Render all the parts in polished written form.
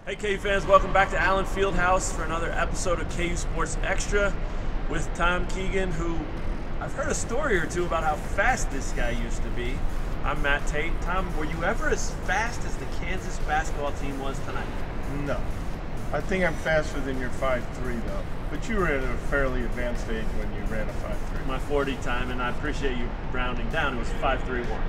Hey KU fans, welcome back to Allen Fieldhouse for another episode of KU Sports Extra with Tom Keegan, who I've heard a story or two about how fast this guy used to be. I'm Matt Tate. Tom, were you ever as fast as the Kansas basketball team was tonight? No. I think I'm faster than your 5'3", though. But you were at a fairly advanced age when you ran a 5'3". My 40 time, and I appreciate you rounding down. It was 5'3" 1.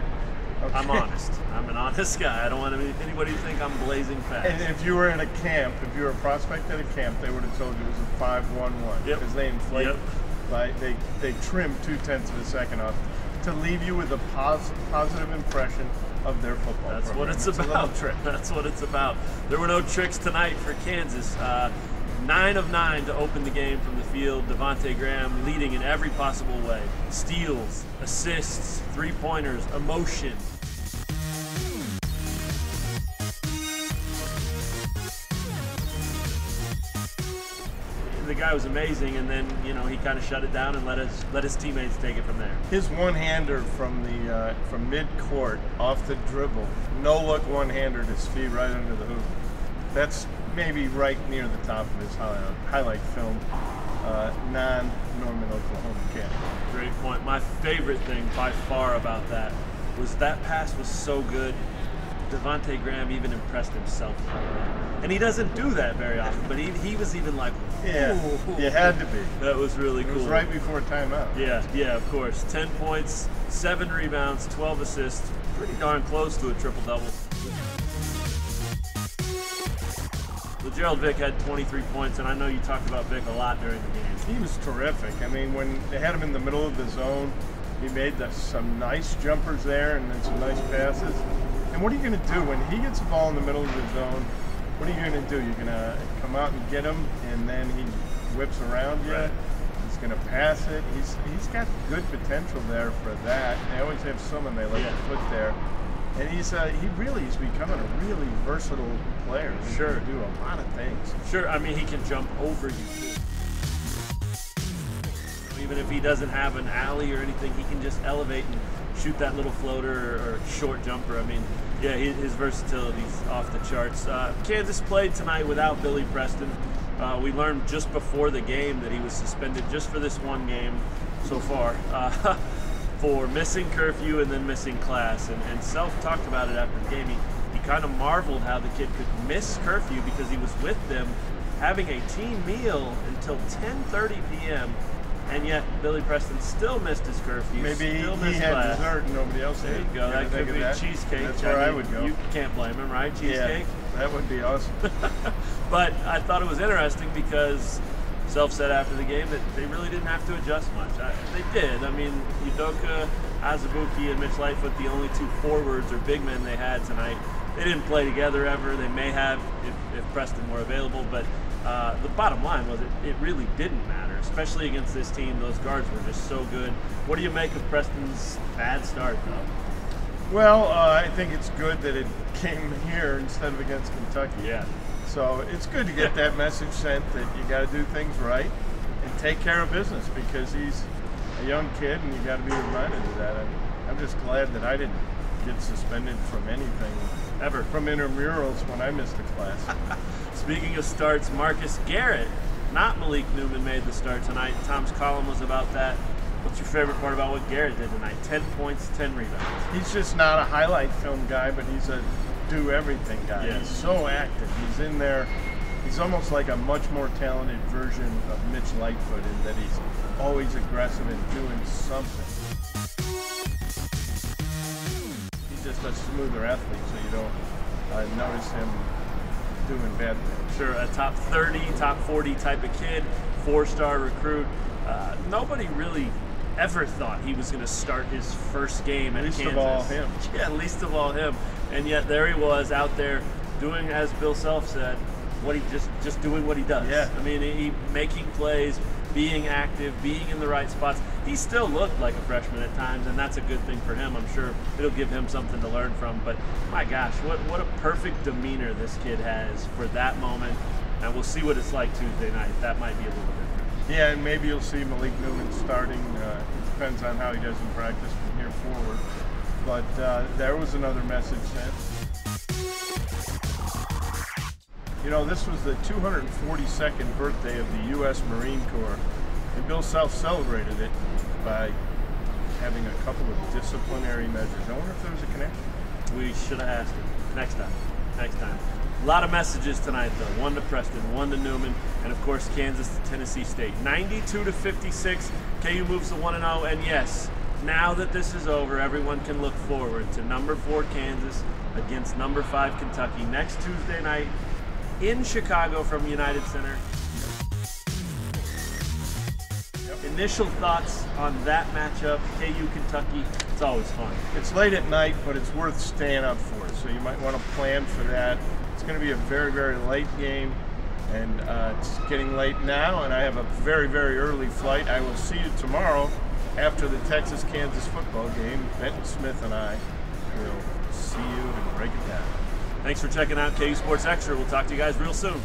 Okay. I'm honest. I'm an honest guy. I don't want anybody to think I'm blazing fast. And if you were at a camp, if you were a prospect at a camp, they would have told you it was a 5'11". Yep. Because they inflate, Yep. they trim 0.2 of a second off to leave you with a positive impression of their football That's program. what it's A little about. trick. That's what it's about. There were no tricks tonight for Kansas. 9 of 9 to open the game from the field. Devonte Graham leading in every possible way. Steals, assists, three-pointers, emotion. The guy was amazing, and then he kind of shut it down and let his teammates take it from there. His one-hander from mid-court off the dribble, no-look one-hander to speed right under the hoop. That's maybe right near the top of his highlight film, non-Norman, Oklahoma category. Great point. My favorite thing by far about that was that pass was so good. Devonte Graham even impressed himself. And he doesn't do that very often, but he was even like, yeah, ooh. You had to be. That was really cool. It was right before timeout. Yeah, of course. 10 points, 7 rebounds, 12 assists. Pretty darn close to a triple-double. Lagerald Vick had 23 points, and I know you talked about Vick a lot during the game. He was terrific. I mean, when they had him in the middle of the zone, he made some nice jumpers there and then some nice passes. And what are you going to do when he gets the ball in the middle of the zone? What are you going to do? You're going to come out and get him, and then he whips around you. Right. He's going to pass it. He's got good potential there for that. They always have someone they like to put there. And he's becoming a really versatile player. He Sure. can do a lot of things. Sure, I mean, he can jump over you, too. Even if he doesn't have an alley or anything, he can just elevate and shoot that little floater or short jumper. I mean, yeah, his versatility's off the charts. Kansas played tonight without Billy Preston. We learned just before the game that he was suspended just for this one game so far for missing curfew and then missing class. And Self talked about it after the game. He kind of marveled how the kid could miss curfew because he was with them having a team meal until 10:30 p.m. And yet, Billy Preston still missed his curfew. Maybe he had class. dessert and nobody else There did. you go. That could be cheesecake. That's where I would go. You can't blame him, right? Cheesecake? Yeah, that would be awesome. But I thought it was interesting because Self said after the game that they really didn't have to adjust much. They did. I mean, Udoka, Azubuike, and Mitch Lightfoot, the only two forwards or big men they had tonight. They didn't play together ever. They may have if Preston were available, but the bottom line was it really didn't matter, especially against this team. Those guards were just so good. What do you make of Preston's bad start, though? Well, I think it's good that it came here instead of against Kentucky. Yeah. So it's good to get that message sent that you got to do things right and take care of business because he's a young kid and you got to be reminded of that. I'm just glad that I didn't get suspended from anything Ever. from intramurals when I missed a class. Speaking of starts, Marcus Garrett, not Malik Newman, made the start tonight. Tom's column was about that. What's your favorite part about what Garrett did tonight? 10 points, 10 rebounds. He's just not a highlight film guy, but he's a do-everything guy. Yeah. He's so active. He's in there. He's almost like a much more talented version of Mitch Lightfoot in that he's always aggressive and doing something. He's just a smoother athlete, so you don't notice him doing bad things. Sure, a top 30, top 40 type of kid, 4-star recruit. Nobody really ever thought he was going to start his first game at Kansas. Least of all him. Yeah, least of all him. And yet there he was out there doing, as Bill Self said, what he just doing what he does. Yeah. I mean, he making plays, being active, being in the right spots. He still looked like a freshman at times, and that's a good thing for him. I'm sure it'll give him something to learn from. But my gosh, what a perfect demeanor this kid has for that moment. And we'll see what it's like Tuesday night. That might be a little different. Yeah, and maybe you'll see Malik Newman starting. It depends on how he does in practice from here forward. But there was another message sent. You know, this was the 242nd birthday of the U.S. Marine Corps, and Bill Self celebrated it by having a couple of disciplinary measures. I wonder if there was a connection. We should have asked him. Next time. Next time. A lot of messages tonight, though. One to Preston, one to Newman, and of course Kansas to Tennessee State. 92-56. KU moves to 1-0, and yes, now that this is over, everyone can look forward to number 4 Kansas against number 5 Kentucky next Tuesday night in Chicago from United Center. Initial thoughts on that matchup, KU Kentucky. It's always fun. It's late at night, but it's worth staying up for, so you might want to plan for that. It's going to be a very, very late game, and it's getting late now, and I have a very, very early flight. I will see you tomorrow after the Texas-Kansas football game. Benton Smith and I will see you and break it down. Thanks for checking out KU Sports Extra. We'll talk to you guys real soon.